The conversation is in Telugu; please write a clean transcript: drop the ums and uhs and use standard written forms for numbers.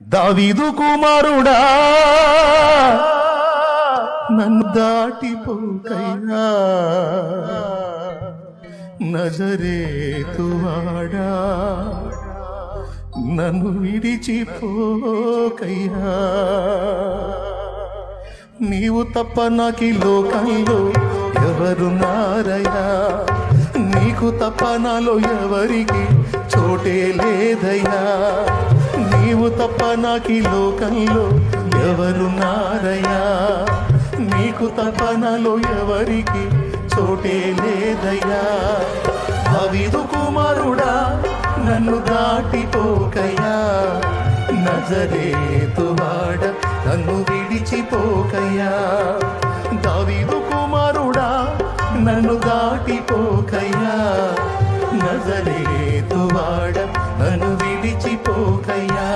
దావీదు కుమారుడా నన్ను దాటిపోకయ్యా, నజరేతువాడా నన్ను విడిచిపోకయ్యా. నీవు తప్ప నాకి లోకంలో ఎవరున్నారయ్యా, నీకు తప్ప నాలో ఎవరికి చోటే లేదయ్యా. నీవు తప్ప నాకి లోకంలో ఎవరున్నారయ్యా, నీకు తప్ప నాలో ఎవరికి చోటే లేదయ్యా. దావీదు కుమారుడా నన్ను దాటిపోకయ్యా, నజరేతువాడ నన్ను విడిచిపోకయ్యా. దావీదు కుమారుడా నన్ను దాటిపోకయ్యా, నజరేతువాడ నన్ను విడిచిపోకయ్యా.